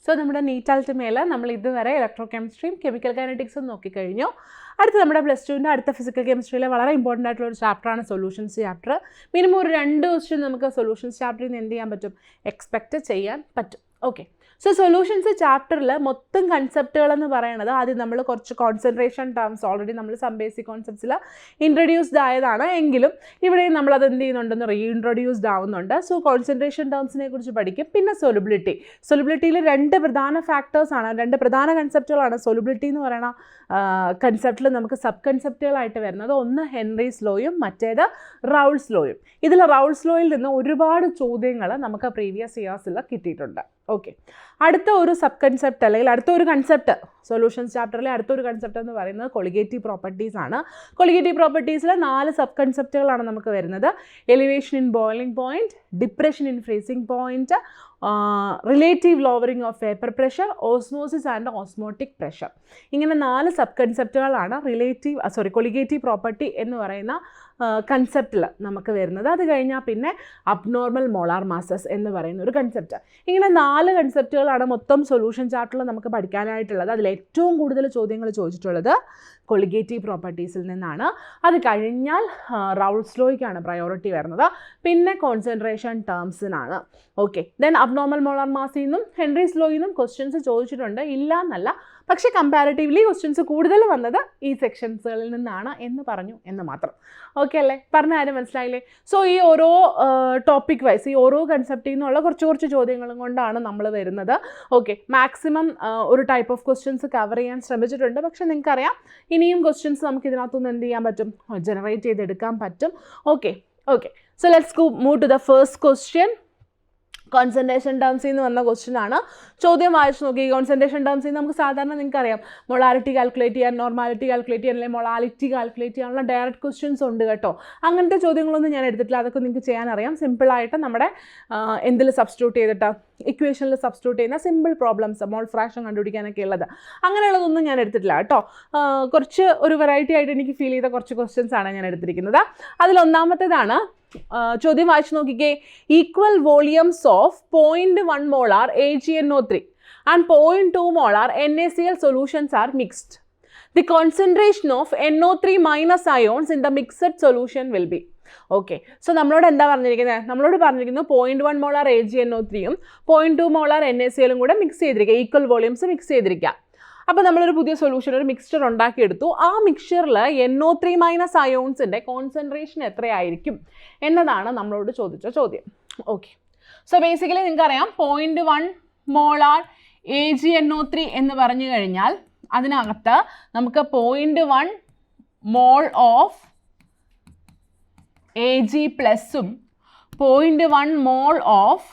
So നമ്മുടെ NEET അൾട്ടിമേൽ നമ്മൾ ഇതുവരെ ഇലക്ട്രോ കെമിസ്ട്രിയും കെമിക്കൽ കൈനറ്റിക്സും നോക്കിക്കഴിഞ്ഞു. അടുത്ത് നമ്മുടെ +2ൻ്റെ അടുത്ത ഫിസിക്കൽ കെമിസ്ട്രിയിലെ വളരെ ഇമ്പോർട്ടൻ്റ് ആയിട്ടുള്ള ഒരു ചാപ്റ്ററാണ് സൊല്യൂഷൻസ് ചാപ്റ്റർ. മിനിമം ഒരു 2 ക്വസ്റ്റ്യൻ നമുക്ക് സൊല്യൂഷൻസ് ചാപ്റ്ററിൽ നിന്ന് എന്ത് ചെയ്യാൻ പറ്റും, എക്സ്പെക്റ്റ് ചെയ്യാൻ പറ്റും. ഓക്കെ, സോ സൊല്യൂഷൻസ് ചാപ്റ്ററിൽ മൊത്തം കൺസെപ്റ്റുകളെന്ന് പറയുന്നത് ആദ്യം നമ്മൾ കുറച്ച് കോൺസെൻട്രേഷൻ ടേംസ് ഓൾറെഡി നമ്മൾ സം ബേസിക് കോൺസെപ്റ്റ്സിൽ ഇൻട്രൊഡ്യൂസ്ഡ് ആയതാണ്, എങ്കിലും ഇവിടെയും നമ്മളത് എന്ത് ചെയ്യുന്നുണ്ടെന്ന് റീഇൻട്രൊഡ്യൂസ്ഡ് ആവുന്നുണ്ട്. സോ കോൺസെൻട്രേഷൻ ടേംസിനെ കുറിച്ച് പഠിക്കും. പിന്നെ സൊലുബിലിറ്റിയിൽ 2 പ്രധാന ഫാക്ടേഴ്സാണ്, 2 പ്രധാന കൺസെപ്റ്റുകളാണ് സൊലുബിലിറ്റി എന്ന് പറയുന്ന കൺസെപ്റ്റിൽ നമുക്ക് സബ് കൺസെപ്റ്റുകളായിട്ട് വരുന്നത്. ഒന്ന് ഹെൻറീസ് ലോയും മറ്റേത് റൗൾസ് ലോയും. ഇതിൽ റൗൾസ് ലോയിൽ നിന്ന് ഒരുപാട് ചോദ്യങ്ങൾ നമുക്ക് പ്രീവിയസ് ഇയേഴ്സിൽ കിട്ടിയിട്ടുണ്ട്. ഓക്കെ, അടുത്ത ഒരു സബ് കൺസെപ്റ്റ് അല്ലെങ്കിൽ അടുത്ത ഒരു കൺസെപ്റ്റ് സൊല്യൂഷൻസ് ചാപ്റ്ററിലെ അടുത്തൊരു കൺസെപ്റ്റ് എന്ന് പറയുന്നത് കൊളിഗേറ്റീവ് പ്രോപ്പർട്ടീസ് ആണ്. കൊളിഗേറ്റീവ് പ്രോപ്പർട്ടീസിൽ 4 സബ് കൺസെപ്റ്റുകളാണ് നമുക്ക് വരുന്നത്. Elevation in boiling point, depression in freezing point, relative lowering of vapour pressure, osmosis and osmotic pressure. ഇങ്ങനെ 4 സബ് കൺസെപ്റ്റുകളാണ് കൊളിഗേറ്റീവ് പ്രോപ്പർട്ടി എന്ന് പറയുന്ന കൺസെപ്റ്റിൽ നമുക്ക് വരുന്നത്. അത് കഴിഞ്ഞാൽ പിന്നെ അബ്നോർമൽ മോളാർ മാസസ് എന്ന് പറയുന്ന ഒരു കൺസെപ്റ്റ്. ഇങ്ങനെ 4 കൺസെപ്റ്റുകളാണ് മൊത്തം സൊല്യൂഷൻ ചാപ്റ്ററിൽ നമുക്ക് പഠിക്കാനായിട്ടുള്ളത്. അതിൽ ഏറ്റവും കൂടുതൽ ചോദ്യങ്ങൾ ചോദിച്ചിട്ടുള്ളത് കൊളിഗേറ്റീവ് പ്രോപ്പർട്ടീസിൽ നിന്നാണ്. അത് കഴിഞ്ഞാൽ റൗൾസ് ലോയ്ക്കാണ് പ്രയോറിറ്റി വരുന്നത്, പിന്നെ കോൺസെൻട്രേഷൻ ടേംസിനാണ്. ഓക്കെ, ദെൻ അബ്നോർമൽ മോളാർ മാസിൽ നിന്നും ഹെൻറീസ് ലോയിൽ നിന്നും ക്വസ്റ്റ്യൻസ് ചോദിച്ചിട്ടുണ്ട്, ഇല്ല എന്നല്ല, പക്ഷേ കമ്പാരിറ്റീവ്ലി ക്വസ്റ്റ്യൻസ് കൂടുതൽ വന്നത് ഈ സെക്ഷൻസുകളിൽ നിന്നാണ് എന്ന് പറഞ്ഞു എന്ന് മാത്രം. ഓക്കെ അല്ലേ, പറഞ്ഞ കാര്യം മനസ്സിലായില്ലേ? സോ ഈ ഓരോ ടോപ്പിക് വൈസ് ഈ ഓരോ കൺസെപ്റ്റിൽ നിന്നുള്ള കുറച്ച് ചോദ്യങ്ങളും കൊണ്ടാണ് നമ്മൾ വരുന്നത്. ഓക്കെ, മാക്സിമം ഒരു ടൈപ്പ് ഓഫ് ക്വസ്റ്റ്യൻസ് കവർ ചെയ്യാൻ ശ്രമിച്ചിട്ടുണ്ട്. പക്ഷേ നിങ്ങൾക്കറിയാം ഇനിയും ക്വസ്റ്റ്യൻസ് നമുക്ക് ഇതിനകത്തുനിന്ന് എന്ത് ചെയ്യാൻ പറ്റും, ജനറേറ്റ് ചെയ്തെടുക്കാൻ പറ്റും. Okay, so let's move to the first question. Concentration ടേംസിൽ നിന്ന് വന്ന ക്വസ്റ്റ്യൻ ആണ്. ചോദ്യം വായിച്ചു നോക്കി. കോൺസെൻട്രേഷൻ ടേംസിൽ നിന്ന് നമുക്ക് സാധാരണ നിങ്ങൾക്കറിയാം മൊളാലിറ്റി കാൽക്കുലേറ്റ് ചെയ്യാൻ, നോർമാലിറ്റി കാൽക്കുലേറ്റ് ചെയ്യാൻ, അല്ലെങ്കിൽ മൊളാലിറ്റി കാൽക്കുലേറ്റ് ചെയ്യാനുള്ള ഡയറക്റ്റ് ക്വസ്റ്റ്യൻസ് ഉണ്ട് കേട്ടോ. അങ്ങനത്തെ ചോദ്യങ്ങളൊന്നും ഞാൻ എടുത്തിട്ടില്ല, അതൊക്കെ നിങ്ങൾക്ക് ചെയ്യാനറിയാം. സിമ്പിളായിട്ട് നമ്മുടെ എന്തിൽ സബ്സ്റ്റിറ്റ്യൂട്ട് ചെയ്തിട്ട് ഇക്വേഷനിൽ സബ്സ്റ്റിറ്റ്യൂട്ട് ചെയ്യുന്ന സിമ്പിൾ പ്രോബ്ലംസ്, മോൾ ഫ്രാക്ഷൻ കണ്ടുപിടിക്കാനൊക്കെ ഉള്ളത്, അങ്ങനെയുള്ളതൊന്നും ഞാൻ എടുത്തിട്ടില്ല കേട്ടോ. കുറച്ച് ഒരു വെറൈറ്റി ആയിട്ട് എനിക്ക് ഫീൽ ചെയ്ത കുറച്ച് ക്വസ്റ്റ്യൻസ് ആണ് ഞാൻ എടുത്തിരിക്കുന്നത്. അതിലൊന്നാമത്തേതാണ്, ചോദ്യം വായിച്ചു നോക്കിക്കേ. Equal volumes of 0.1 molar AgNO3 and 0.2 molar NaCl solutions are mixed. The concentration of NO3 minus ions in the mixed solution will be. Okay, so നമ്മളോട് എന്താ പറഞ്ഞിരിക്കുന്നത്? നമ്മളോട് പറഞ്ഞിരിക്കുന്നു 0.1 മോളാർ AgNO3യും 0.2 മോളാർ NaClയും കൂടെ മിക്സ് ചെയ്തിരിക്കുക, ഈക്വൽ വോളിയംസ് മിക്സ് ചെയ്തിരിക്കുക. അപ്പോൾ നമ്മളൊരു പുതിയ സൊല്യൂഷൻ, ഒരു മിക്സ്ചർ ഉണ്ടാക്കിയെടുത്തു. ആ മിക്സ്ചറിൽ NO3 മൈനസ് അയോൺസിൻ്റെ കോൺസെൻട്രേഷൻ എത്രയായിരിക്കും എന്നതാണ് നമ്മളോട് ചോദിച്ച ചോദ്യം. ഓക്കെ, സോ ബേസിക്കലി നിങ്ങൾക്കറിയാം 0.1 മോളാർ AgNO3 എന്ന് പറഞ്ഞു കഴിഞ്ഞാൽ അതിനകത്ത് നമുക്ക് 0.1 മോൾ ഓഫ് Ag പ്ലസും 0.1 മോൾ ഓഫ്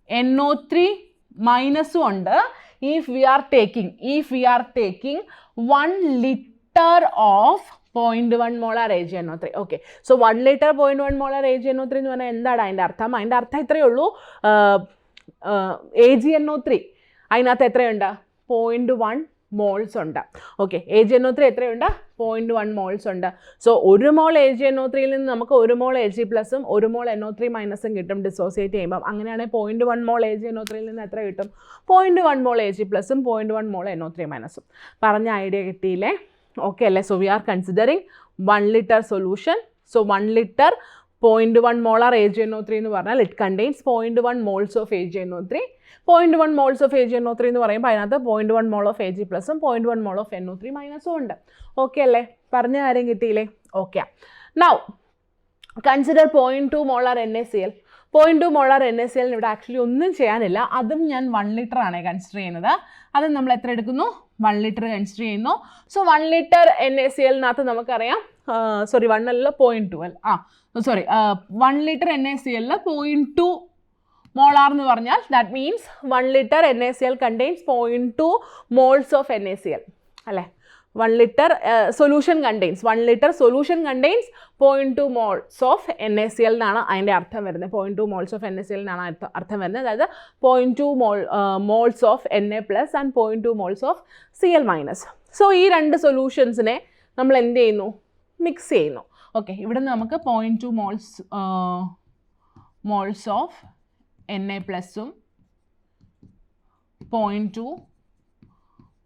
NO3 മൈനസും ഉണ്ട്. If we are taking 1 liter of 0.1 molar AgNO3. Okay, so 1 liter 0.1 molar AgNO3 എന്ന് പറഞ്ഞാൽ എന്താണ് അതിൻ്റെ അർത്ഥം? അതിൻ്റെ അർത്ഥം ഇത്രയേ ഉള്ളൂ, AgNO3 അതിനകത്ത് എത്രയുണ്ട്? 0.1 മോൾസ് ഉണ്ട്. ഓക്കെ, AgNO3 എത്രയുണ്ട്? 0.1 മോൾസ് ഉണ്ട്. സോ 1 മോൾ AgNO3യിൽ നിന്ന് നമുക്ക് 1 മോൾ Ag പ്ലസും 1 മോൾ NO3 മൈനസും കിട്ടും ഡിസോസിയേറ്റ് ചെയ്യുമ്പോൾ. അങ്ങനെയാണെങ്കിൽ 0.1 മോൾ AgNO3യിൽ നിന്ന് എത്ര കിട്ടും? 0.1 മോൾ Ag പ്ലസും 0.1 മോൾ NO3 മൈനസും. പറഞ്ഞ ഐഡിയ കിട്ടിയില്ലേ? ഓക്കെ അല്ലേ? So we R considering 1 litre solution. So 1 litre 0.1 molar AgNO3 എന്ന് പറഞ്ഞാൽ it contains 0.1 moles of AgNO3. 0.1 moles of AgNO3 എന്ന് പറയുമ്പോൾ അതിനകത്ത് 0.1 മോൾ ഓഫ് Ag പ്ലസും 0.1 മോൾ ഓഫ് NO3 മൈനസും ഉണ്ട്. ഓക്കെ അല്ലേ? പറഞ്ഞ കാര്യം കിട്ടിയില്ലേ? Okay, now consider 0.2 molar NaCl. 0.2 molar NaCl ഇവിടെ ആക്ച്വലി ഒന്നും ചെയ്യാനില്ല, അതും ഞാൻ 1 ലിറ്റർ ആണ് കൺസിഡർ ചെയ്യുന്നത്. അതും നമ്മൾ എത്ര എടുക്കുന്നു? 1 ലിറ്റർ കൺസിഡർ ചെയ്യുന്നു. സോ 1 ലിറ്റർ NaClനകത്ത് നമുക്കറിയാം, 1 അല്ല 0.2 അല്ല 1 ലിറ്റർ NaCl 0.2 മോളാർ എന്ന് പറഞ്ഞാൽ that means 1 litre NaCl contains 0.2 moles of NaCl അല്ലേ? 1 litre solution contains 0.2 moles of NaCl എന്നാണ് അതിൻ്റെ അർത്ഥം വരുന്നത്. 0.2 മോൾസ് ഓഫ് NaCl എന്നാണ് അർത്ഥം വരുന്നത്. അതായത് 0.2 moles of Na plus and 0.2 moles of Cl minus. So ഈ 2 സൊല്യൂഷൻസിനെ നമ്മൾ എന്ത് ചെയ്യുന്നു? മിക്സ് ചെയ്യുന്നു. ഓക്കെ, ഇവിടെ നിന്ന് നമുക്ക് 0.2 മോൾസ് ഓഫ് Na പ്ലസും 0.2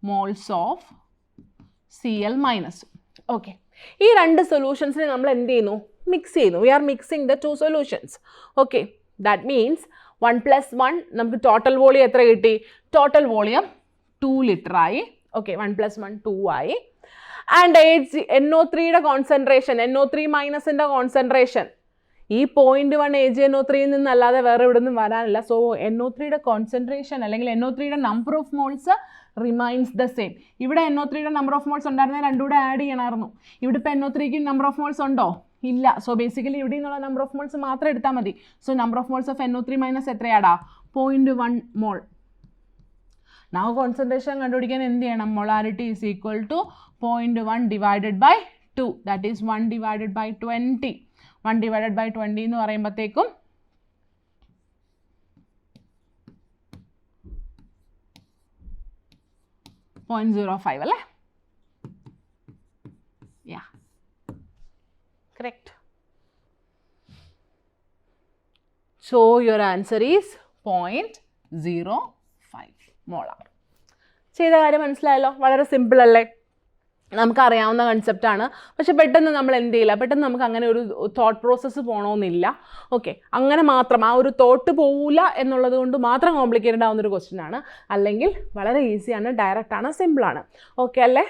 moles of Cl minus. Okay. ഈ രണ്ട് സൊല്യൂഷൻസിനെ നമ്മൾ എന്ത് ചെയ്യുന്നു? മിക്സ് ചെയ്യുന്നു. We are mixing the 2 solutions. Okay, that means 1 + 1 നമുക്ക് ടോട്ടൽ വോളിയം എത്ര കിട്ടി? ടോട്ടൽ വോളിയം 2 ലിറ്റർ ആയി. ഓക്കെ, 1 + 1 2 ആയി. ആൻഡ് NO3യുടെ കോൺസെൻട്രേഷൻ, NO3 മൈനസിൻ്റെ കോൺസെൻട്രേഷൻ ഈ 0.1 AgNO3യിൽ നിന്നല്ലാതെ വേറെ ഇവിടെ നിന്നും വരാനില്ല. സോ NO3യുടെ കോൺസെൻട്രേഷൻ അല്ലെങ്കിൽ NO3യുടെ number of moles remains the same. ഇവിടെ NO3യുടെ നമ്പർ ഓഫ് മോൾസ് ഉണ്ടായിരുന്നത് രണ്ടും കൂടെ ആഡ് ചെയ്യണമായിരുന്നു. ഇവിടെ ഇപ്പോൾ NO3ക്ക് നമ്പർ ഓഫ് മോൾസ് ഉണ്ടോ? ഇല്ല. സോ ബേസിക്കലി ഇവിടെ നിന്നുള്ള നമ്പർ ഓഫ് മോൾസ് മാത്രം എടുത്താൽ മതി. So number of moles of NO3 minus എത്രയാടാ? 0.1 മോൾ. Now concentration കണ്ടുപിടിക്കാൻ എന്ത് ചെയ്യണം? Molarity is equal to 0.1 divided by 2. That is 1 divided by 20. 1 divided by 20 എന്ന് പറയുമ്പോഴത്തേക്കും 0.05 അല്ലേ? Yeah. Correct. So your answer is 0.05 molar. ചെയ്ത കാര്യം മനസ്സിലായല്ലോ? വളരെ സിമ്പിൾ അല്ലേ? നമുക്കറിയാവുന്ന കൺസെപ്റ്റാണ്. പക്ഷെ പെട്ടെന്ന് നമ്മൾ എന്ത് ചെയ്യില്ല, പെട്ടെന്ന് നമുക്ക് അങ്ങനെ ഒരു തോട്ട് പ്രോസസ്സ് പോകണമെന്നില്ല. ഓക്കെ, അങ്ങനെ മാത്രം ആ ഒരു തോട്ട് പോവില്ല എന്നുള്ളത് കൊണ്ട് മാത്രം കോംപ്ലിക്കേറ്റഡ് ആവുന്നൊരു ക്വസ്റ്റ്യൻ ആണ്. അല്ലെങ്കിൽ വളരെ ഈസിയാണ്, ഡയറക്റ്റാണ്, സിമ്പിളാണ്. ഓക്കെ അല്ലേ?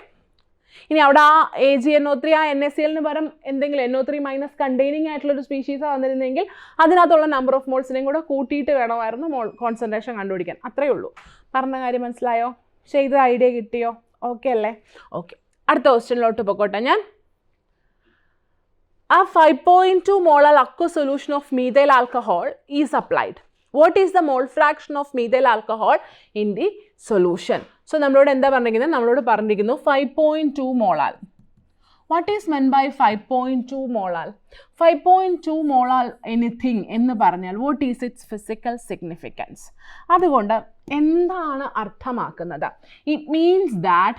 ഇനി അവിടെ ആ AgNO3 ആ NaCl പകരം എന്തെങ്കിലും NO3 മൈനസ് കണ്ടെയ്നിങ് ആയിട്ടുള്ളൊരു സ്പീഷീസ് വന്നിരുന്നെങ്കിൽ അതിനകത്തുള്ള നമ്പർ ഓഫ് മോൾസിനെയും കൂടെ കൂട്ടിയിട്ട് വേണമായിരുന്നു കോൺസെൻട്രേഷൻ കണ്ടുപിടിക്കാൻ. അത്രയേ ഉള്ളൂ. പറഞ്ഞ കാര്യം മനസ്സിലായോ? ചെയ്ത ഐഡിയ കിട്ടിയോ? ഓക്കെ അല്ലേ? ഓക്കെ, അടുത്ത ക്വസ്റ്റ്യനിലോട്ട് പോയിക്കോട്ടെ ഞാൻ. A 5.2 molar aqueous solution of methyl alcohol is applied. What is the mole fraction of methyl alcohol in the solution? So നമ്മളോട് എന്താ പറഞ്ഞിരിക്കുന്നത്? നമ്മളോട് പറഞ്ഞിരിക്കുന്നു 5.2 molar. What is meant by 5.2 molar? 5.2 molar anything എന്ന് പറഞ്ഞാൽ what is its physical significance? അതുകൊണ്ട് എന്താണ് അർത്ഥമാക്കുന്നത്? It means that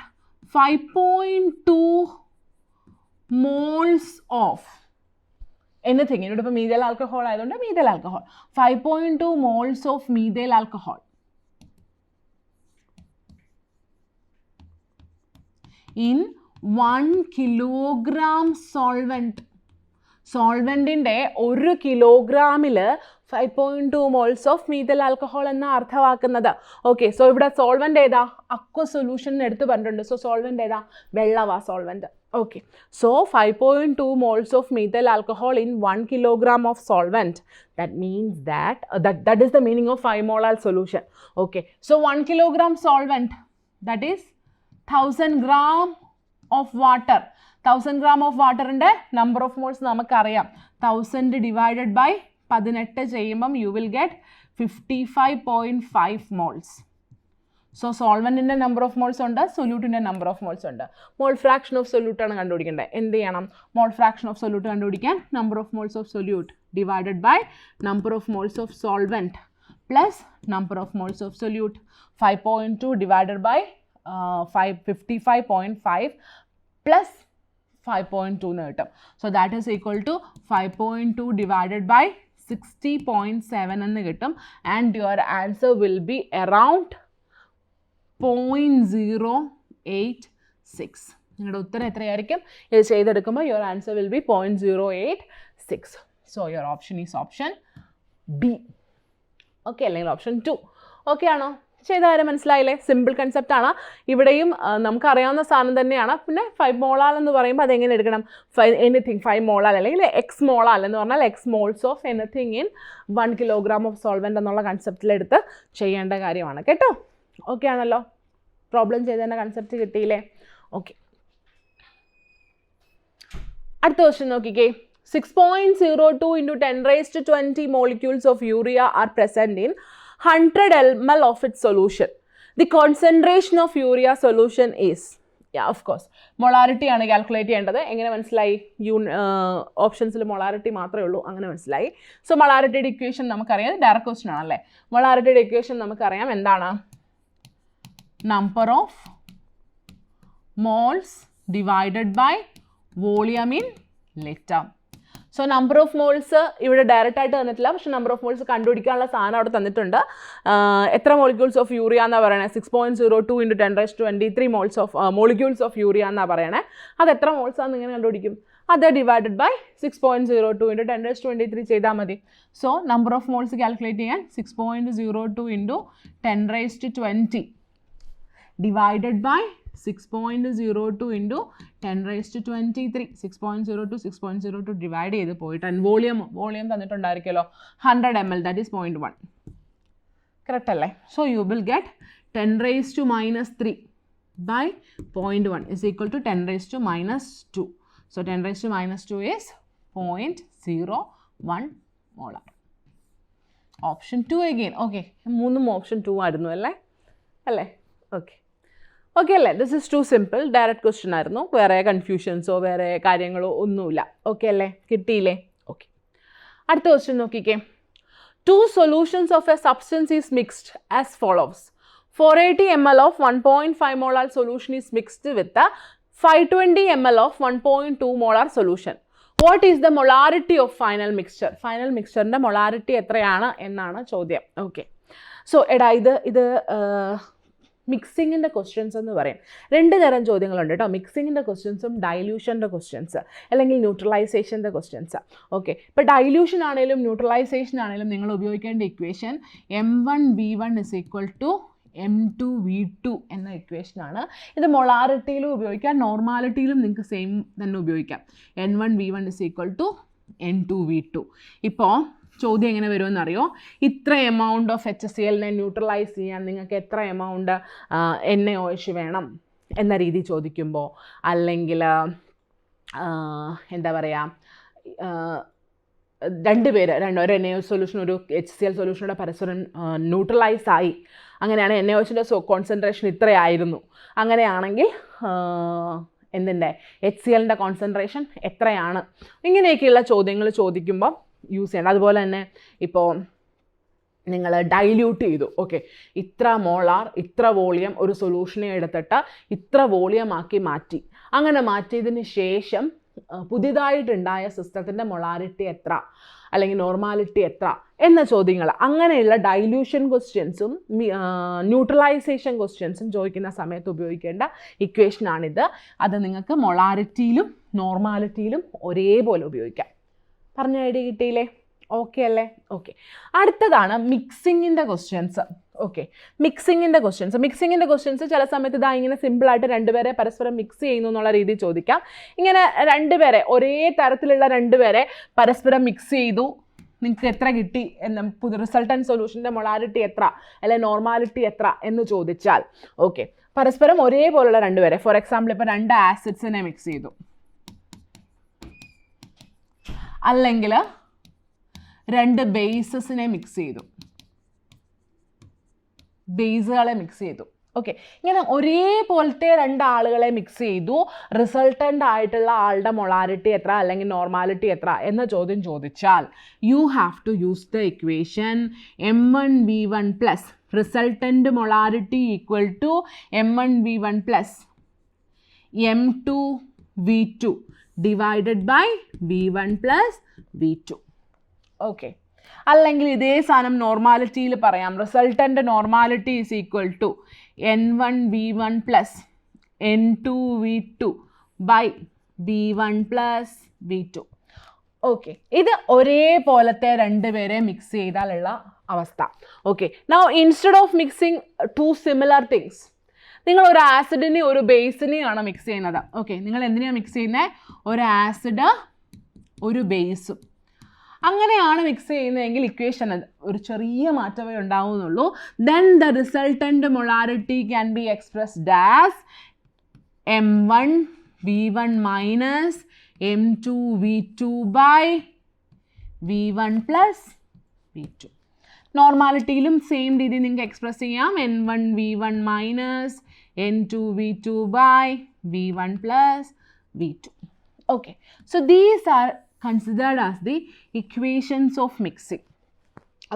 5.2 moles of anything. ഇവിടെ ഇപ്പോൾ methyl alcohol ആയതുകൊണ്ട് methyl alcohol. 5.2 moles of methyl alcohol in 1 kilogram solvent. സോൾവെൻറ്റിൻ്റെ 1 കിലോഗ്രാമിൽ 5.2 മോൾസ് ഓഫ് മീഥൈൽ ആൽക്കഹോൾ എന്ന അർത്ഥമാക്കുന്നത്. ഓക്കെ, സോ ഇവിടെ സോൾവെൻ്റ് ഏതാ? അക്വ സൊല്യൂഷൻ എടുത്ത് പറഞ്ഞിട്ടുണ്ട്. സോ സോൾവെൻ്റ് ഏതാ? വെള്ളവാ solvent. Okay, so 5.2 moles of methyl alcohol in 1 kilogram of solvent. That means that is the meaning of 5 molar solution. Okay, so 1 kilogram solvent, that is 1000 gram of water. 1000 gram of വാട്ടറിൻ്റെ number of moles നമുക്കറിയാം. 1000 divided by 18 ചെയ്യുമ്പം you will get 55.5 moles. So സോൾവെൻറ്റിൻ്റെ number of moles ഉണ്ട്, സൊല്യൂട്ടിൻ്റെ number of moles ഉണ്ട്. മോൾ fraction of സൊല്യൂട്ടാണ് കണ്ടുപിടിക്കേണ്ടത്. എന്ത് ചെയ്യണം? മോൾ ഫ്രാക്ഷൻ ഓഫ് സൊല്യൂട്ട് കണ്ടുപിടിക്കാൻ number of moles of solute divided by number of moles of solvent plus number of moles of solute. 5.2 divided by 55.5 plus 5.2 എന്ന് കിട്ടും. So that is equal to 5.2 divided by 60.7 എന്ന് കിട്ടും. And your answer will be around 0.086. നിങ്ങളുടെ ഉത്തരം എത്രയായിരിക്കും? ഇത് ചെയ്തെടുക്കുമ്പോൾ your answer will be 0.086. So your option is option B. Okay, അല്ലെങ്കിൽ ഓപ്ഷൻ 2. ഓക്കെ ആണോ? ചെയ്ത കാര്യം മനസ്സിലായില്ലേ? സിമ്പിൾ കൺസെപ്റ്റാണ്. ഇവിടെയും നമുക്കറിയാവുന്ന സാധനം തന്നെയാണ്. പിന്നെ 5 മോളാൽ എന്ന് പറയുമ്പോൾ അതെങ്ങനെ എടുക്കണം? എനിത്തിങ് 5 മോളാൽ അല്ലെങ്കിൽ എക്സ് മോളാൽ എന്ന് പറഞ്ഞാൽ X moles of anything in 1 kilogram of solvent എന്നുള്ള കൺസെപ്റ്റിലെടുത്ത് ചെയ്യേണ്ട കാര്യമാണ് കേട്ടോ. ഓക്കെ ആണല്ലോ? പ്രോബ്ലം ചെയ്തതിൻ്റെ കൺസെപ്റ്റ് കിട്ടിയില്ലേ? ഓക്കെ, അടുത്ത ക്വസ്റ്റ്യൻ നോക്കിക്കേ. 6.02 into 10 raised to 20 molecules of urea are present in 100 ml of its solution. The concentration of urea solution is, yeah, of course, molarity ആണ് കാൽക്കുലേറ്റ് ചെയ്യേണ്ടത്. എങ്ങനെ മനസ്സിലായി? ഓപ്ഷൻസിൽ മൊളാരിറ്റി മാത്രമേ ഉള്ളൂ, അങ്ങനെ മനസ്സിലായി. സോ മൊളാരിറ്റിയുടെ ഇക്വേഷൻ നമുക്കറിയാം. ഡയറക്റ്റ് ക്വസ്റ്റ്യൻ ആണല്ലേ. മൊളാരിറ്റിയുടെ ഇക്വേഷൻ നമുക്കറിയാം. എന്താണ്? Number of moles divided by volume in litre. So number of moles ഇവിടെ ഡയറക്റ്റ് ആയിട്ട് തന്നിട്ടില്ല, പക്ഷേ നമ്പർ ഓഫ് മോൾസ് കണ്ടുപിടിക്കാനുള്ള സാധനം അവിടെ തന്നിട്ടുണ്ട്. എത്ര മോളിക്യൂൾസ് ഓഫ് യൂറിയ എന്നാണ് പറയണേ? 6.02 × 10⁻23 moles of molecules of urea എന്നാണ് പറയണേ. അത് എത്ര മോൾസ് ആണെന്ന് ഇങ്ങനെ കണ്ടുപിടിക്കും? അത് ഡിവൈഡഡ് ബൈ 6.02 × 10⁻23 ചെയ്താൽ മതി. So number of moles calculate ചെയ്യാൻ 6.02 × 10⁻20 ഡിവൈഡഡ് ബൈ 6.02 × 10⁻23. 6.02 ഡിവൈഡ് ചെയ്ത് പോയിട്ട് വോളിയം തന്നിട്ടുണ്ടായിരിക്കുമല്ലോ 100 ml, ദാറ്റ് ഈസ് 0.1. കറക്റ്റ് അല്ലേ? So you will get 10⁻³ by 0.1 is equal to 10⁻². So 10⁻² is 0.01 molar. Option 2 again. Okay, മൂന്നും ഓപ്ഷൻ 2 ആയിരുന്നു അല്ലേ? ഓക്കെ അല്ലേ? This is too simple, direct question ആയിരുന്നു. വേറെ കൺഫ്യൂഷൻസോ വേറെ കാര്യങ്ങളോ ഒന്നുമില്ല. ഓക്കെ അല്ലേ? കിട്ടിയില്ലേ? ഓക്കെ, അടുത്ത ക്വസ്റ്റ്യൻ നോക്കിക്കേ. 2 solutions of a substance is mixed as follows. 480 ml of 1.5 molar solution is mixed with the 520 ml of 1.2 molar solution. What is the molarity of final mixture? Final mixture molarity എത്രയാണ് എന്നാണ് ചോദ്യം. Okay, so എടാ ഇത് മിക്സിങ്ങിൻ്റെ questions എന്ന് പറയും. 2 തരം ചോദ്യങ്ങളുണ്ട് കേട്ടോ. മിക്സിങ്ങിൻ്റെ ക്വസ്റ്റ്യൻസും ഡൈല്യൂഷൻ്റെ ക്വസ്റ്റ്യൻസ് അല്ലെങ്കിൽ ന്യൂട്രലൈസേഷൻ്റെ ക്വസ്റ്റ്യൻസ്. ഓക്കെ, ഇപ്പോൾ ഡൈല്യൂഷൻ ആണെങ്കിലും ന്യൂട്രലൈസേഷൻ ആണെങ്കിലും നിങ്ങൾ ഉപയോഗിക്കേണ്ട ഇക്വേഷൻ M1V1 = M2V2 എന്ന ഇക്വേഷനാണ്. ഇത് മൊളാരിറ്റിയിലും ഉപയോഗിക്കാം, നോർമാലിറ്റിയിലും നിങ്ങൾക്ക് സെയിം തന്നെ ഉപയോഗിക്കാം. N1V1 = N2V2. ഇപ്പോൾ ചോദ്യം എങ്ങനെ വരുമെന്നറിയോ? ഇത്ര എമൗണ്ട് ഓഫ് HCl ന്യൂട്രലൈസ് ചെയ്യാൻ നിങ്ങൾക്ക് എത്ര എമൗണ്ട് NaOH വേണം എന്ന രീതി ചോദിക്കുമ്പോൾ, അല്ലെങ്കിൽ എന്താ പറയുക, ഒരു NaOH സൊല്യൂഷൻ ഒരു HCl സൊല്യൂഷനുടെ പരസ്പരം ന്യൂട്രലൈസ് ആയി, അങ്ങനെയാണ് NaOHൻ്റെ കോൺസെൻട്രേഷൻ ഇത്രയായിരുന്നു, അങ്ങനെയാണെങ്കിൽ എന്തിൻ്റെ HClൻ്റെ കോൺസെൻട്രേഷൻ എത്രയാണ്, ഇങ്ങനെയൊക്കെയുള്ള ചോദ്യങ്ങൾ ചോദിക്കുമ്പോൾ യൂസ് ചെയ്യണം. അതുപോലെ തന്നെ ഇപ്പോൾ നിങ്ങൾ ഡൈല്യൂട്ട് ചെയ്തു, ഓക്കെ, ഇത്ര മോളാർ ഇത്ര വോളിയം ഒരു സൊല്യൂഷനെ എടുത്തിട്ട് ഇത്ര വോളിയമാക്കി മാറ്റി, അങ്ങനെ മാറ്റിയതിന് ശേഷം പുതിയതായിട്ടുണ്ടായ സിസ്റ്റത്തിൻ്റെ മൊളാരിറ്റി എത്ര അല്ലെങ്കിൽ നോർമാലിറ്റി എത്ര എന്ന ചോദ്യങ്ങൾ, അങ്ങനെയുള്ള ഡൈല്യൂഷൻ ക്വസ്റ്റ്യൻസും ന്യൂട്രലൈസേഷൻ ക്വസ്റ്റ്യൻസും ചോദിക്കുന്ന സമയത്ത് ഉപയോഗിക്കേണ്ട ഇക്വേഷനാണിത്. അത് നിങ്ങൾക്ക് മൊളാരിറ്റിയിലും നോർമാലിറ്റിയിലും ഒരേപോലെ ഉപയോഗിക്കാം. പറഞ്ഞ ഐഡിയ കിട്ടിയില്ലേ? ഓക്കെ അല്ലേ? ഓക്കെ, അടുത്തതാണ് മിക്സിങ്ങിൻ്റെ ക്വസ്റ്റ്യൻസ്. ഓക്കെ, മിക്സിങ്ങിൻ്റെ ക്വസ്റ്റ്യൻസ് ചില സമയത്ത് ഇതാ ഇങ്ങനെ സിമ്പിളായിട്ട് 2 പേരെ പരസ്പരം മിക്സ് ചെയ്യുന്നു എന്നുള്ള രീതിയിൽ ചോദിക്കാം. ഇങ്ങനെ 2 പേരെ ഒരേ തരത്തിലുള്ള 2 പേരെ പരസ്പരം മിക്സ് ചെയ്തു, നിങ്ങൾക്ക് എത്ര കിട്ടി എന്ന് റിസൾട്ടൻറ്റ് സൊല്യൂഷൻ്റെ മൊളാരിറ്റി എത്ര അല്ലെങ്കിൽ നോർമാലിറ്റി എത്ര എന്ന് ചോദിച്ചാൽ, ഓക്കെ, പരസ്പരം ഒരേപോലുള്ള 2 പേരെ, ഫോർ എക്സാമ്പിൾ ഇപ്പോൾ 2 ആസിഡ്സിനെ മിക്സ് ചെയ്തു, അല്ലെങ്കിൽ 2 ബേസസിനെ മിക്സ് ചെയ്തു, ബേസുകളെ മിക്സ് ചെയ്തു. ഓക്കെ, ഇങ്ങനെ ഒരേപോലത്തെ 2 ആളുകളെ മിക്സ് ചെയ്തു, റിസൾട്ടൻ്റ് ആയിട്ടുള്ള ആളുടെ മൊളാരിറ്റി എത്ര അല്ലെങ്കിൽ നോർമാലിറ്റി എത്ര എന്ന ചോദ്യം ചോദിച്ചാൽ you have to use the equation M1V1 plus resultant molarity equal to M1V1 plus M2V2 divided by V1 plus V2. Okay, അല്ലെങ്കിൽ ഇതേ സാധനം നോർമാലിറ്റിയിൽ പറയാം. Resultant normality is equal to N1V1 plus N2V2 by V1 plus V2. Okay, ഇത് ഒരേപോലത്തെ 2 പേരെ mix ചെയ്താലുള്ള അവസ്ഥ. Okay, now instead of mixing 2 similar things, നിങ്ങൾ ഒരു ആസിഡിനെയും ഒരു ബേസിനെയാണ് മിക്സ് ചെയ്യുന്നത്. ഓക്കെ, നിങ്ങൾ എന്തിനാണ് മിക്സ് ചെയ്യുന്നത്? ഒരു ആസിഡ് ഒരു ബേസും, അങ്ങനെയാണ് മിക്സ് ചെയ്യുന്നതെങ്കിൽ ഇക്വേഷൻ ഒരു ചെറിയ മാറ്റമേ ഉണ്ടാവുന്നുള്ളൂ. Then the resultant molarity can be expressed as M1V1 minus M2V2 by V1 plus V2. നോർമാലിറ്റിയിലും സെയിം രീതി നിങ്ങൾക്ക് എക്സ്പ്രസ് ചെയ്യാം. N1V1 minus N2V2 by V1 plus V2. Okay, so these are considered as the equations of mixing.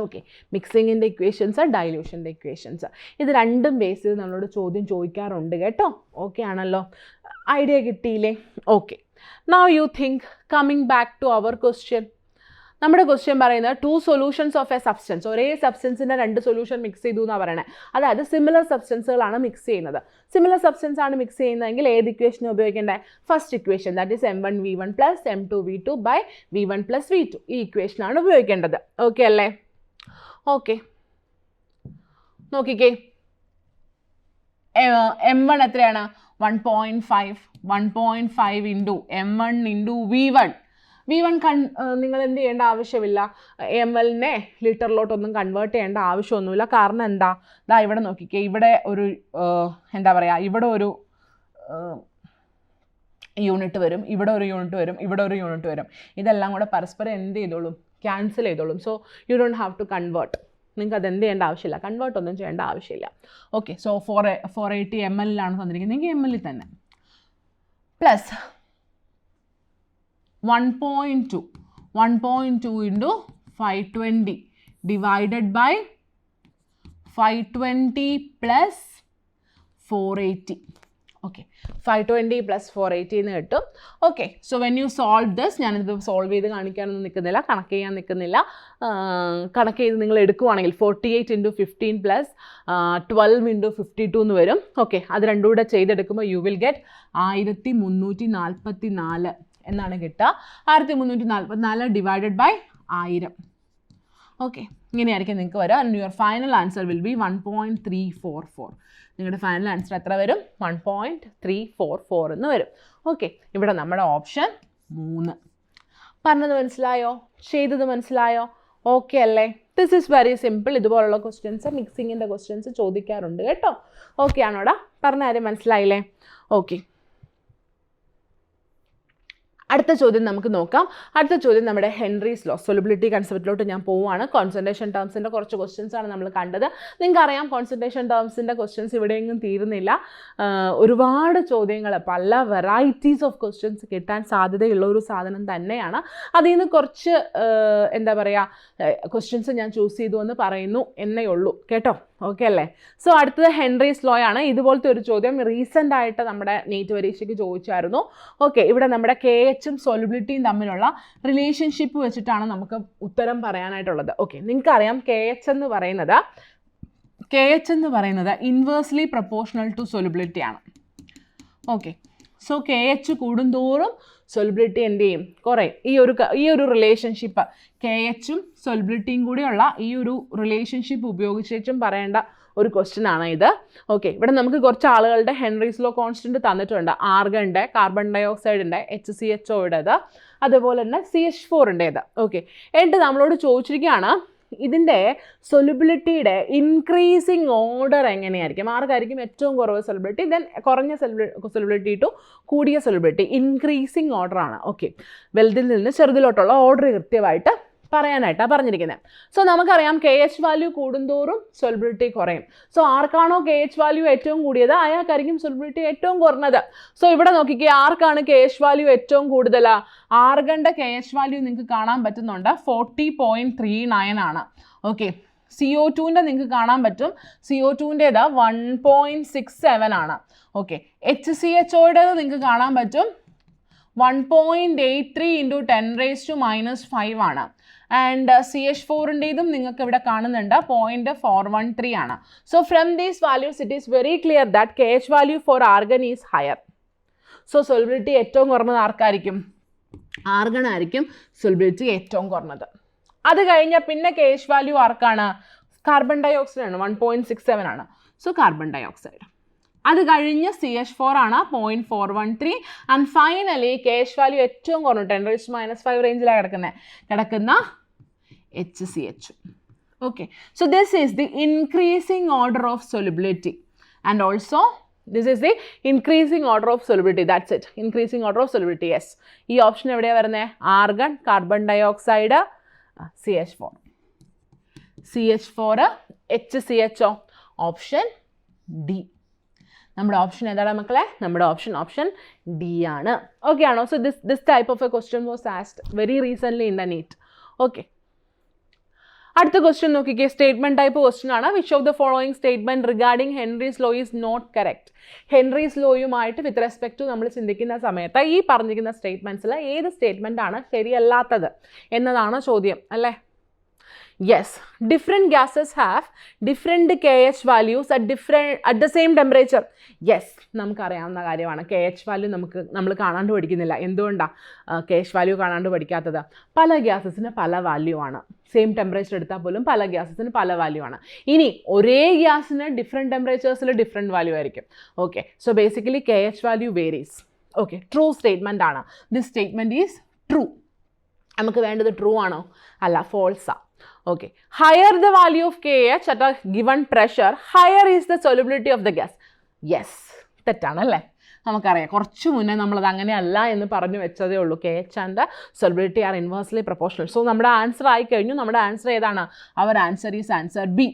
Okay, മിക്സിങ്ങിൻ്റെ equations, ഡൈല്യൂഷൻ്റെ equations, ഇത് രണ്ടും base ചെയ്ത് നമ്മളോട് ചോദ്യം ചോദിക്കാറുണ്ട് കേട്ടോ. ഓക്കെ ആണല്ലോ? ഐഡിയ കിട്ടിയില്ലേ? Okay, now you think coming back to our question. നമ്മുടെ ക്വസ്റ്റ്യൻ പറയുന്നത് 2 സൊല്യൂഷൻസ് ഓഫ് എ സബ്സ്റ്റൻസ്, ഒരേ സബ്സ്റ്റൻസിൻ്റെ 2 സൊല്യൂഷൻ മിക്സ് ചെയ്തു എന്നാണ് പറയുന്നത്. അതായത് സിമിലർ സബ്സ്റ്റൻസുകളാണ് മിക്സ് ചെയ്യുന്നത്. സിമിലർ സബ്സ്റ്റൻസ് ആണ് മിക്സ് ചെയ്യുന്നതെങ്കിൽ ഏത് ഇക്വേഷൻ ഉപയോഗിക്കേണ്ടത്? First equation, that is m1v1 plus m2v2 by v1 plus v2. ഈ ഇക്വേഷനാണ് ഉപയോഗിക്കേണ്ടത്. ഓക്കെ അല്ലേ? ഓക്കെ, നോക്കിക്കേ, m1 എത്രയാണ്? 1.5 ഇൻറ്റു m1 ഇൻറ്റു v1. നിങ്ങൾ എന്ത് ചെയ്യേണ്ട ആവശ്യമില്ല, ml-നെ ലിറ്ററിലോട്ടൊന്നും കൺവേർട്ട് ചെയ്യേണ്ട ആവശ്യമൊന്നുമില്ല. കാരണം എന്താ? ദാ ഇവിടെ നോക്കിക്കേ, ഇവിടെ ഒരു എന്താ പറയുക, ഇവിടെ ഒരു യൂണിറ്റ് വരും, ഇവിടെ ഒരു യൂണിറ്റ് വരും, ഇവിടെ ഒരു യൂണിറ്റ് വരും. ഇതെല്ലാം കൂടെ പരസ്പരം എന്ത് ചെയ്തോളും? ക്യാൻസൽ ചെയ്തോളും. So you don't have to convert. നിങ്ങൾക്ക് അത് എന്ത് ചെയ്യേണ്ട ആവശ്യമില്ല, കൺവേർട്ട് ഒന്നും ചെയ്യേണ്ട ആവശ്യമില്ല. ഓക്കെ, സോ 480 ml-ലാണ് തന്നിരിക്കുന്നതെങ്കിൽ ml തന്നെ plus 1.2 into 520 divided by 520 plus 480. Okay, 520 plus 480 എന്ന് കിട്ടും. Okay, so when you solve this, ഞാനിത് സോൾവ് ചെയ്ത് കാണിക്കാനൊന്നും നിൽക്കുന്നില്ല, കണക്ക് ചെയ്യാൻ നിൽക്കുന്നില്ല. കണക്ക് ചെയ്ത് നിങ്ങൾ എടുക്കുവാണെങ്കിൽ 48 into 15 plus 12 into 52 എന്ന് വരും. ഓക്കെ, അത് രണ്ടും കൂടെ ചെയ്തെടുക്കുമ്പോൾ യു വിൽ ഗെറ്റ് 1344 എന്നാണ് കിട്ടുക. 1344 ഡിവൈഡഡ് ബൈ 1000. ഓക്കെ, ഇങ്ങനെയായിരിക്കും നിങ്ങൾക്ക് വരിക. And your final answer will B 1.344. നിങ്ങളുടെ ഫൈനൽ ആൻസർ എത്ര വരും? 1.344 എന്ന് വരും. ഓക്കെ, ഇവിടെ നമ്മുടെ ഓപ്ഷൻ 3. പറഞ്ഞത് മനസ്സിലായോ? ചെയ്തത് മനസ്സിലായോ? ഓക്കെ അല്ലേ? This is very simple. ഇതുപോലുള്ള ക്വസ്റ്റ്യൻസ്, മിക്സിങ്ങിൻ്റെ ക്വസ്റ്റ്യൻസ് ചോദിക്കാറുണ്ട് കേട്ടോ. ഓക്കെ ആണോടാ? പറഞ്ഞ കാര്യം മനസ്സിലായില്ലേ? ഓക്കെ, അടുത്ത ചോദ്യം നമുക്ക് നോക്കാം. അടുത്ത ചോദ്യം നമ്മുടെ ഹെൻറീസ് ലോ, സൊല്യൂബിലിറ്റി കൺസെപ്റ്റിലോട്ട് ഞാൻ പോവുകയാണ്. കോൺസെൻട്രേഷൻ ടേംസിൻ്റെ കുറച്ച് ക്വസ്റ്റ്യൻസ് ആണ് നമ്മൾ കണ്ടത്. നിങ്ങൾക്കറിയാം കോൺസെൻട്രേഷൻ ടേംസിൻ്റെ ക്വസ്റ്റ്യൻസ് ഇവിടെയെങ്കിലും തീരുന്നില്ല. ഒരുപാട് ചോദ്യങ്ങൾ, പല വെറൈറ്റീസ് ഓഫ് ക്വസ്റ്റ്യൻസ് കിട്ടാൻ സാധ്യതയുള്ള ഒരു സാധനം തന്നെയാണ്. അതിൽ നിന്ന് കുറച്ച് എന്താ പറയുക ക്വസ്റ്റ്യൻസ് ഞാൻ ചൂസ് ചെയ്തു എന്ന് പറയുന്നു എന്നേ ഉള്ളൂ കേട്ടോ. ഓക്കെ അല്ലേ? സോ അടുത്തത് ഹെൻറീസ് ലോ ആണ്. ഇതുപോലത്തെ ഒരു ചോദ്യം റീസെൻ്റ് ആയിട്ട് നമ്മുടെ നീറ്റ് പരീക്ഷയ്ക്ക് ചോദിച്ചായിരുന്നു. ഓക്കെ, ഇവിടെ നമ്മുടെ KH-ഉം സോലിബിലിറ്റിയും തമ്മിലുള്ള റിലേഷൻഷിപ്പ് വെച്ചിട്ടാണ് നമുക്ക് ഉത്തരം പറയാനായിട്ടുള്ളത്. ഓക്കെ, നിങ്ങൾക്കറിയാം KH എന്ന് പറയുന്നത് ഇൻവേഴ്സ്ലി പ്രൊപ്പോർഷണൽ ടു സോലിബിലിറ്റി ആണ്. ഓക്കെ, സോ KH കൂടുന്തോറും സോലിബിലിറ്റി എന്ത് ചെയ്യും? കുറയും. ഈ ഒരു റിലേഷൻഷിപ്പ്, KH-ഉം സോലിബിലിറ്റിയും കൂടിയുള്ള ഈ ഒരു റിലേഷൻഷിപ്പ് ഉപയോഗിച്ചും പറയേണ്ട ഒരു ക്വസ്റ്റ്യൻ ആണ് ഇത്. ഓക്കെ, ഇവിടെ നമുക്ക് കുറച്ച് ആളുകളുടെ ഹെൻറീസ് ലോ കോൺസ്റ്റൻറ്റ് തന്നിട്ടുണ്ട്. ആർഗണിൻ്റെ, കാർബൺ ഡൈ ഓക്സൈഡിൻ്റെ, HCHO-യുടേത്, അതുപോലെ തന്നെ CH4-ൻ്റേത്. ഓക്കെ, എന്നിട്ട് നമ്മളോട് ചോദിച്ചിരിക്കുകയാണ് ഇതിൻ്റെ സൊല്യൂബിലിറ്റിയുടെ ഇൻക്രീസിങ് ഓർഡർ എങ്ങനെയായിരിക്കും? ആർക്കായിരിക്കും ഏറ്റവും കുറവ് സൊല്യൂബിലിറ്റി, ദെൻ കുറഞ്ഞ സൊല്യൂബിലിറ്റി ടു കൂടിയ സൊല്യൂബിലിറ്റി, ഇൻക്രീസിങ് ഓർഡർ ആണ്. ഓക്കെ, വലുതിൽ നിന്ന് ചെറുതിലോട്ടുള്ള ഓർഡർ കൃത്യമായിട്ട് പറയാനായിട്ടാണ് പറഞ്ഞിരിക്കുന്നത്. സോ നമുക്കറിയാം KH വാല്യൂ കൂടുന്തോറും സൊല്യൂബിലിറ്റി കുറയും. സോ ആർക്കാണോ KH വാല്യൂ ഏറ്റവും കൂടിയത് അയാൾക്കായിരിക്കും സൊല്യൂബിലിറ്റി ഏറ്റവും കുറഞ്ഞത്. സോ ഇവിടെ നോക്കിക്കേ, ആർക്കാണ് KH വാല്യൂ ഏറ്റവും കൂടുതൽ? ആർഗണിൻ്റെ KH വാല്യൂ നിങ്ങൾക്ക് കാണാൻ പറ്റുന്നുണ്ട്, 40.39 ആണ്. ഓക്കെ, CO2-ൻ്റെ നിങ്ങൾക്ക് കാണാൻ പറ്റും, CO2-ൻ്റേത് 1.67 ആണ്. ഓക്കെ, HCHO-യുടേത് നിങ്ങൾക്ക് കാണാൻ പറ്റും 1.83 into 10⁻⁻5 ആണ്. ആൻഡ് CH4-ൻ്റേതും നിങ്ങൾക്ക് ഇവിടെ കാണുന്നുണ്ട് 0.413 ആണ്. So from these values it is very clear that KH value for argon is higher. So solubility ഏറ്റവും കുറഞ്ഞത് ആർക്കായിരിക്കും? ആർഗൺ ആയിരിക്കും സൊല്യൂബിലിറ്റി ഏറ്റവും കുറഞ്ഞത്. അത് കഴിഞ്ഞാൽ പിന്നെ KH വാല്യൂ ആർക്കാണ്? കാർബൺ ഡൈ ഓക്സൈഡ് ആണ്, 1.67 ആണ്. So carbon dioxide. അത് കഴിഞ്ഞ് CH4 ആണ് 0.413. ആൻഡ് ഫൈനലി KH വാല്യൂ ഏറ്റവും കുറഞ്ഞു 10⁻⁵ റേഞ്ചിലാണ് കിടക്കുന്ന HCH. Okay, so this is the increasing order of solubility and also this is the increasing order of solubility. That's it, increasing order of solubility. Yes, ഈ option എവിടെയാണ് വരുന്നത്? Argon, carbon dioxide, CH4, HCHO. Option D. നമ്മുടെ option ഏതാണ് മക്കളെ? നമ്മുടെ option D ആണ്. Okay ആണോ? So this type of a question was asked very recently in the NEET. Okay, അടുത്ത ക്വസ്റ്റ്യൻ നോക്കിക്കേ, സ്റ്റേറ്റ്മെന്റ് ടൈപ്പ് ക്വസ്റ്റ്യൻ ആണ്. Which of the following statement regarding Henry's law is not correct? Henry's ലോയുമായിട്ട് with respect to നമ്മൾ ചിന്തിക്കുന്ന സമയത്ത് ഈ പറഞ്ഞിരിക്കുന്ന സ്റ്റേറ്റ്മെന്റ്സിൽ ഏത് സ്റ്റേറ്റ്മെന്റ് ആണ് ശരിയല്ലാത്തത് എന്നതാണ് ചോദ്യം അല്ലേ? Yes, different gases have different KH values at the same temperature. Yes, നമുക്കറിയാവുന്ന കാര്യമാണ്. KH വാല്യൂ നമ്മൾ കാണാണ്ട് പഠിക്കുന്നില്ല. എന്തുകൊണ്ടാണ് KH വാല്യൂ കാണാണ്ട് പഠിക്കാത്തത്? പല ഗ്യാസസിന് പല വാല്യൂ ആണ്. സെയിം ടെമ്പറേച്ചർ എടുത്താൽ പോലും പല ഗ്യാസസിന് പല വാല്യൂ ആണ്. ഇനി ഒരേ ഗ്യാസിന് ഡിഫറെൻറ്റ് ടെമ്പറേച്ചേഴ്സിൽ ഡിഫറെൻറ്റ് വാല്യൂ ആയിരിക്കും. Okay, so basically KH value varies. Okay, true statement ആണ്. This statement is true. നമുക്ക് വേണ്ടത് ട്രൂ ആണോ? അല്ല, ഫോൾസാ. Okay, higher the value of KH at a given pressure, higher is the solubility of the gas. Yes, തെറ്റാണ് അല്ലേ? നമുക്കറിയാം, കുറച്ച് മുന്നേ നമ്മളത് അങ്ങനെയല്ല എന്ന് പറഞ്ഞു വെച്ചതേ ഉള്ളൂ. KH and solubility are inversely proportional. So നമ്മുടെ ആൻസർ ആയി കഴിഞ്ഞു. നമ്മുടെ ആൻസർ ഏതാണ്? Our answer is answer B.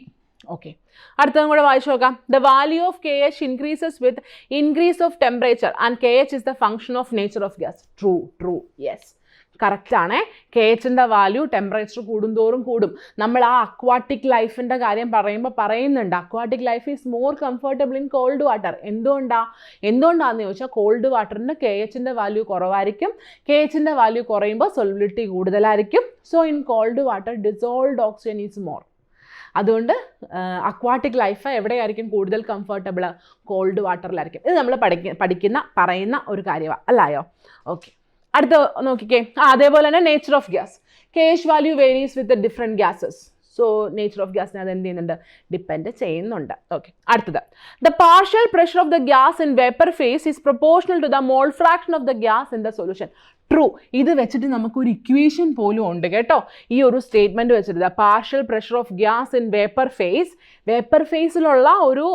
Okay, അടുത്തതും കൂടെ വായിച്ചു നോക്കാം. The value of KH increases with increase of temperature and KH is the function of nature of gas. True, true, yes, കറക്റ്റാണ്. KHൻ്റെ വാല്യൂ ടെമ്പറേച്ചർ കൂടുന്തോറും കൂടും. നമ്മൾ ആ അക്വാട്ടിക് ലൈഫിൻ്റെ കാര്യം പറയുന്നുണ്ട്. Aquatic life is more comfortable in called water. എന്തുകൊണ്ടാണെന്ന് ചോദിച്ചാൽ കോൾഡ് വാട്ടറിന് KHൻ്റെ വാല്യൂ കുറവായിരിക്കും. KHൻ്റെ വാല്യൂ കുറയുമ്പോൾ സൊല്യൂബിലിറ്റി കൂടുതലായിരിക്കും. So in called water dissolved oxygen is more. അതുകൊണ്ട് അക്വാട്ടിക് ലൈഫ് എവിടെയായിരിക്കും കൂടുതൽ കംഫർട്ടബിൾ? കോൾഡ് വാട്ടറിലായിരിക്കും. ഇത് നമ്മൾ പറയുന്ന ഒരു കാര്യമാണ്, അല്ലായോ? ഓക്കെ, അടുത്ത നോക്കിക്കേ. അതേപോലെ തന്നെ nature of gas. KH value varies with different gases. So nature of ഗ്യാസിനെ അത് എന്ത് ചെയ്യുന്നുണ്ട്? ഡിപ്പെൻഡ് ചെയ്യുന്നുണ്ട്. ഓക്കെ, അടുത്തത്. The partial pressure of the gas in vapour phase is proportional to the mole fraction of the gas in the solution. True. ഇത് വെച്ചിട്ട് നമുക്കൊരു equation പോലും ഉണ്ട് കേട്ടോ. ഈ ഒരു സ്റ്റേറ്റ്മെൻറ്റ് വെച്ചിട്ട് the partial pressure of gas in vapour ഫേസിലുള്ള ഒരു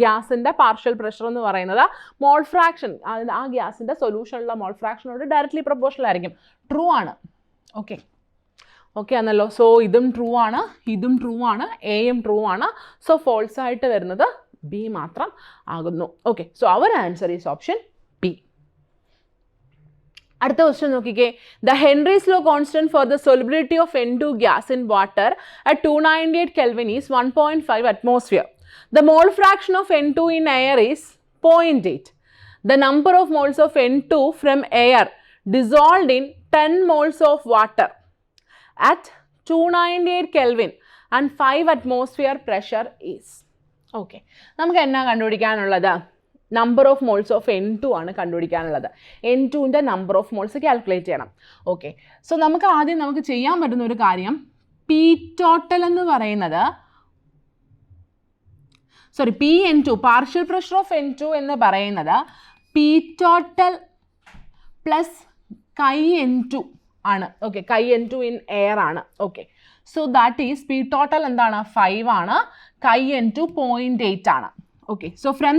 ഗ്യാസിൻ്റെ പാർഷ്യൽ പ്രഷർ എന്ന് പറയുന്നത് മോൾ ഫ്രാക്ഷൻ, ആ ഗ്യാസിൻ്റെ സൊല്യൂഷനുള്ള മോൾ ഫ്രാക്ഷനോട് ഡയറക്റ്റ്ലി പ്രൊപ്പോർഷണൽ ആയിരിക്കും. ട്രൂ ആണ്. ഓക്കെ, ഓക്കെ ആണല്ലോ. സോ ഇതും ട്രൂ ആണ്, ഇതും ട്രൂ ആണ്, എയും ട്രൂ ആണ്. സോ ഫോൾസ് ആയിട്ട് വരുന്നത് ബി മാത്രം ആകുന്നു. Okay, so our answer is option B. അടുത്ത ക്വസ്റ്റ്യൻ നോക്കിക്കേ. The Henry's law constant for the solubility of N2 gas in water at 298 Kelvin ഈസ് 1.5 atmosphere. The mole fraction of N2 in air is 0.8. The number of moles of N2 from air dissolved in 10 moles of water at 298 Kelvin and 5 atmosphere pressure is. Okay, നമുക്ക് എന്നാ കണ്ടുപിടിക്കാനുള്ളത്? Number of moles of N2 ആണ് കണ്ടുപിടിക്കാനുള്ളത്. N2ൻ്റെ number of moles calculate ചെയ്യണം. Okay, so നമുക്ക് ആദ്യം ചെയ്യാൻ പറ്റുന്ന ഒരു കാര്യം, പി ടോട്ടൽ എന്ന് പറയുന്നത് PN2 partial pressure of N2 എന്ന് പറയുന്നത് പി ടോട്ടൽ പ്ലസ് Chi_N2 ആണ്. ഓക്കെ, Chi_N2 ഇൻ എയർ ആണ്. Okay, so that is P total എന്താണ്? 5 ആണ്. Chi_N2 0.8 ആണ്. ഓക്കെ, സോ ഫ്രം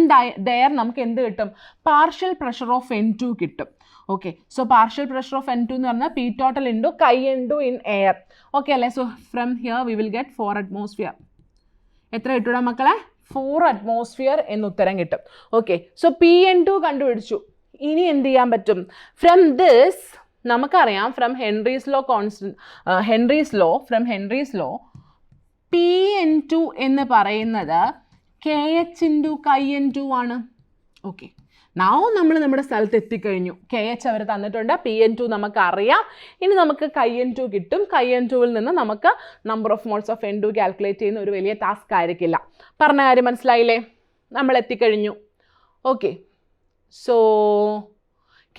ദയർ നമുക്ക് എന്ത് കിട്ടും? പാർഷ്യൽ പ്രഷർ ഓഫ് N2 കിട്ടും. Okay, so partial pressure of N2 എന്ന് പറഞ്ഞാൽ P total into Chi_N2 in air. Okay അല്ലേ? So from here we will get 4 atmosphere. എത്ര കിട്ടൂടാ മക്കളെ? 4 atmosphere എന്ന് ഉത്തരം കിട്ടും. ഓക്കെ, സോ PN2 കണ്ടുപിടിച്ചു. ഇനി എന്ത് ചെയ്യാൻ പറ്റും? ഫ്രം ദിസ് നമുക്കറിയാം, ഫ്രം ഹെൻറീസ് ലോ PN2 എന്ന് പറയുന്നത് KH ഇൻറ്റു Chi_N2 ആണ്. ഓക്കെ, നൗ നമ്മൾ നമ്മുടെ സ്ഥലത്ത് എത്തിക്കഴിഞ്ഞു. KH അവർ തന്നിട്ടുണ്ട്, PN2 നമുക്കറിയാം. ഇനി നമുക്ക് Chi_N2 കിട്ടും. Chi_N2വിൽ നിന്ന് നമുക്ക് number of moles of N2 calculate ചെയ്യുന്ന ഒരു വലിയ ടാസ്ക് ആയിരിക്കില്ല. പറഞ്ഞ കാര്യം മനസ്സിലായില്ലേ? നമ്മൾ എത്തിക്കഴിഞ്ഞു. ഓക്കെ, സോ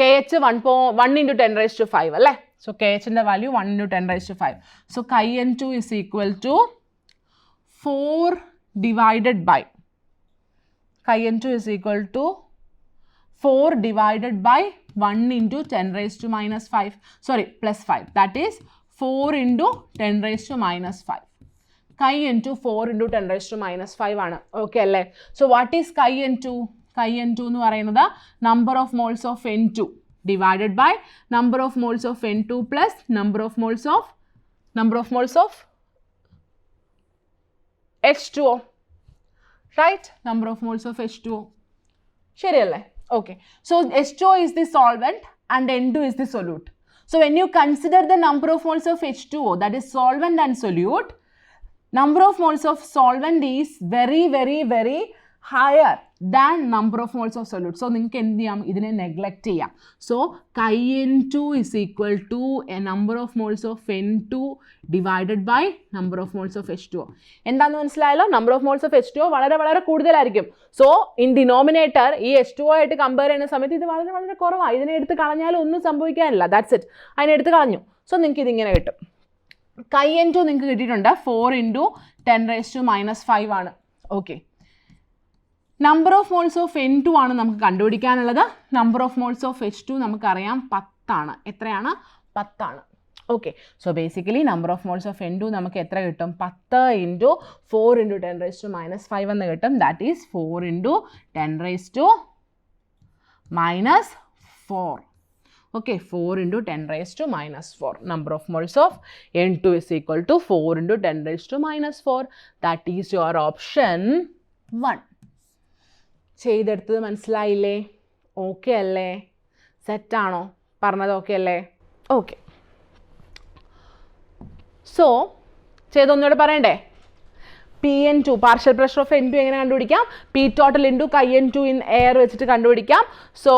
KH 1 into 10⁵ അല്ലേ? സോ KHൻ്റെ value 1 into 10⁵. So Chi_N2 is equal to 4 divided by Chi_N2 is equal to 4 divided by 1 into 10⁻⁵. Sorry, plus 5. That is 4 into 10⁻⁵. Chi_N2 4 into 10⁻⁵ ആണ്. ഓക്കെ അല്ലേ? So what is Chi_N2? Chi_N2 എന്ന് പറയുന്നത് number of moles of N2 divided by number of moles of N2 plus number of moles of H2O. Right? Number of moles of H2O. ശരിയല്ലേ? Okay. So H2O is the solvent and N2 is the solute. So when you consider the number of moles of H2O, that is solvent and solute, number of moles of solvent is very very very higher than number of moles of solute. So നിങ്ങൾക്ക് എന്ത് ചെയ്യാം, ഇതിനെ neglect ചെയ്യാം. So N2 is equal to a number of moles of N2 divided by number of moles of H2O. എന്താണെന്ന് മനസ്സിലായല്ലോ? Number of moles of H2O വളരെ വളരെ കൂടുതലായിരിക്കും. സോ ഇൻ ഡിനോമിനേറ്റർ ഈ H2O ആയിട്ട് കമ്പയർ ചെയ്യുന്ന സമയത്ത് ഇത് വളരെ വളരെ കുറവാണ്. ഇതിനെ എടുത്ത് കളഞ്ഞാലും ഒന്നും സംഭവിക്കാനില്ല. That's it. അതിനെ എടുത്ത് കളഞ്ഞു. സോ നിങ്ങൾക്ക് ഇതിങ്ങനെ കിട്ടും. N2 നിങ്ങൾക്ക് കിട്ടിയിട്ടുണ്ട് 4 × 10⁻⁻5 ആണ്. Okay, number of moles of N2 ആണ് നമുക്ക് കണ്ടുപിടിക്കാനുള്ളത്. Number of moles of H2 നമുക്കറിയാം 10 ആണ്. എത്രയാണ്? 10 ആണ്. Okay, so basically number of moles of N2 നമുക്ക് എത്ര കിട്ടും? 10 × 4 × 10⁻⁵ എന്ന് കിട്ടും. That is 4 × 10⁻⁴. Okay, 4 × 10⁻⁴. Number of moles of N2 is equal to 4 × 10⁻⁴. That is your option 1. ചെയ്തെടുത്തത് മനസ്സിലായില്ലേ? ഓക്കെ അല്ലേ? സെറ്റാണോ? പറഞ്ഞത് ഓക്കെ അല്ലേ? ഓക്കെ, സോ ചെയ്തൊന്നുകൂടെ പറയണ്ടേ? Pn2 partial pressure of N2 എങ്ങനെ കണ്ടുപിടിക്കാം? P total × N2 in air വെച്ചിട്ട് കണ്ടുപിടിക്കാം. സോ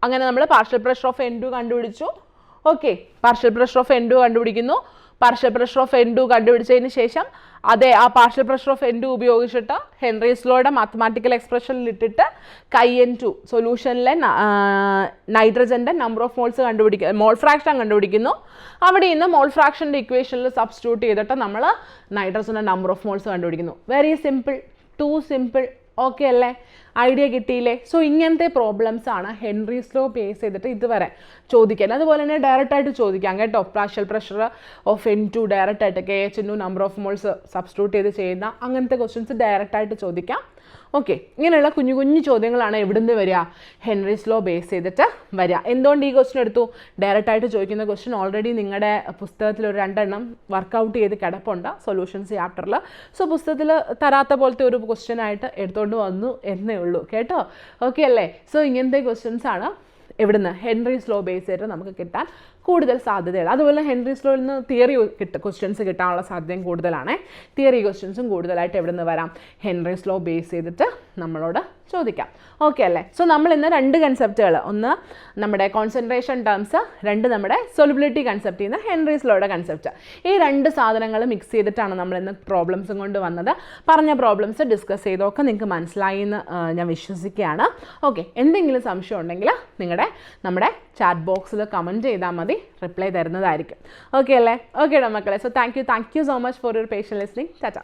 അങ്ങനെ നമ്മൾ പാർഷ്യൽ പ്രഷർ ഓഫ് N2 കണ്ടുപിടിച്ചു. Okay, partial pressure of N2 കണ്ടുപിടിക്കുന്നു. പാർഷ്യൽ പ്രഷർ ഓഫ് N2 കണ്ടുപിടിച്ചതിന് ശേഷം അതെ ആ പാർഷ്യൽ പ്രഷർ ഓഫ് N2 ഉപയോഗിച്ചിട്ട് ഹെൻറീസ് ലോയുടെ മാത്തമാറ്റിക്കൽ എക്സ്പ്രഷനിൽ ഇട്ടിട്ട് N2 സൊല്യൂഷനിലെ നൈട്രജൻ്റെ number of moles mole fraction കണ്ടുപിടിക്കുന്നു. അവിടെ നിന്ന് മോൾ ഫ്രാക്ഷൻ്റെ ഇക്വേഷനിൽ സബ്സ്റ്റിറ്റ്യൂട്ട് ചെയ്തിട്ട് നമ്മൾ നൈട്രജൻ്റെ നമ്പർ ഓഫ് മോൾസ് കണ്ടുപിടിക്കുന്നു. Very simple, too simple. Okay അല്ലേ? ഐഡിയ കിട്ടിയില്ലേ? സോ ഇങ്ങനത്തെ പ്രോബ്ലംസ് ആണ് ഹെൻറീസ് ലോ ബേസ് ചെയ്തിട്ട് ഇതുവരെ ചോദിക്കാൻ. അതുപോലെ തന്നെ ഡയറക്റ്റ് ആയിട്ട് ചോദിക്കാം കേട്ടോ. Partial pressure of N2 direct ആയിട്ട് KH number of moles substitute ചെയ്ത് ചെയ്യുന്ന അങ്ങനത്തെ ക്വസ്റ്റ്യൻസ് ഡയറക്റ്റ് ആയിട്ട് ചോദിക്കാം. ഓക്കെ, ഇങ്ങനെയുള്ള കുഞ്ഞു കുഞ്ഞു ചോദ്യങ്ങളാണ് എവിടെ നിന്ന് വരിക? ഹെൻറീസ് ലോ ബേസ് ചെയ്തിട്ട് വരിക. എന്തുകൊണ്ട് ഈ ക്വസ്റ്റ്യൻ എടുത്തു? ഡയറക്റ്റ് ആയിട്ട് ചോദിക്കുന്ന ക്വസ്റ്റ്യൻ ഓൾറെഡി നിങ്ങളുടെ പുസ്തകത്തിൽ ഒരു 2 എണ്ണം വർക്കൗട്ട് ചെയ്ത് കിടപ്പുണ്ട് സൊല്യൂഷൻസ് ചാപ്റ്ററിൽ. സോ പുസ്തകത്തിൽ തരാത്ത പോലത്തെ ഒരു ക്വസ്റ്റ്യൻ ആയിട്ട് എടുത്തുകൊണ്ട് വന്നു എന്നേ ഉള്ളൂ കേട്ടോ. ഓക്കെ അല്ലേ? സോ ഇങ്ങനത്തെ ക്വസ്റ്റ്യൻസ് ആണ് എവിടുന്ന്? ഹെൻറീസ് ലോ ബേസ് ചെയ്തിട്ട് നമുക്ക് കിട്ടാൻ കൂടുതൽ സാധ്യതയുള്ളത്. അതുപോലെ ഹെൻറീസ് ലോയിൽ നിന്ന് തിയറി ക്വസ്റ്റ്യൻസ് കിട്ടാനുള്ള സാധ്യതയും കൂടുതലാണ്. തിയറി ക്വസ്റ്റ്യൻസും കൂടുതലായിട്ട് എവിടെ നിന്ന് വരാം? ഹെൻറീസ് ലോ ബേസ് ചെയ്തിട്ട് നമ്മളോട് ചോദിക്കാം. ഓക്കെ അല്ലേ? സോ നമ്മൾ ഇന്ന് 2 കൺസെപ്റ്റുകൾ, ഒന്ന് നമ്മുടെ കോൺസെൻട്രേഷൻ ടേംസ്, 2 നമ്മുടെ സൊലിബിലിറ്റി കൺസെപ്റ്റ് ചെയ്യുന്ന ഹെൻറീസ് ലോയുടെ കൺസെപ്റ്റ്. ഈ 2 സാധനങ്ങൾ മിക്സ് ചെയ്തിട്ടാണ് നമ്മൾ ഇന്ന് പ്രോബ്ലംസും കൊണ്ട് വന്നത്. പറഞ്ഞ പ്രോബ്ലംസ് ഡിസ്കസ് ചെയ്തൊക്കെ നിങ്ങൾക്ക് മനസ്സിലായി എന്ന് ഞാൻ വിശ്വസിക്കുകയാണ്. ഓക്കെ, എന്തെങ്കിലും സംശയം ഉണ്ടെങ്കിൽ നമ്മുടെ ചാറ്റ് ബോക്സിൽ കമൻറ്റ് ചെയ്താൽ മതി, റിപ്ലൈ തരുന്നതായിരിക്കും. ഓക്കെ അല്ലേ? ഓക്കെ മക്കളെ, so thank you so much for your patient listening. Tata.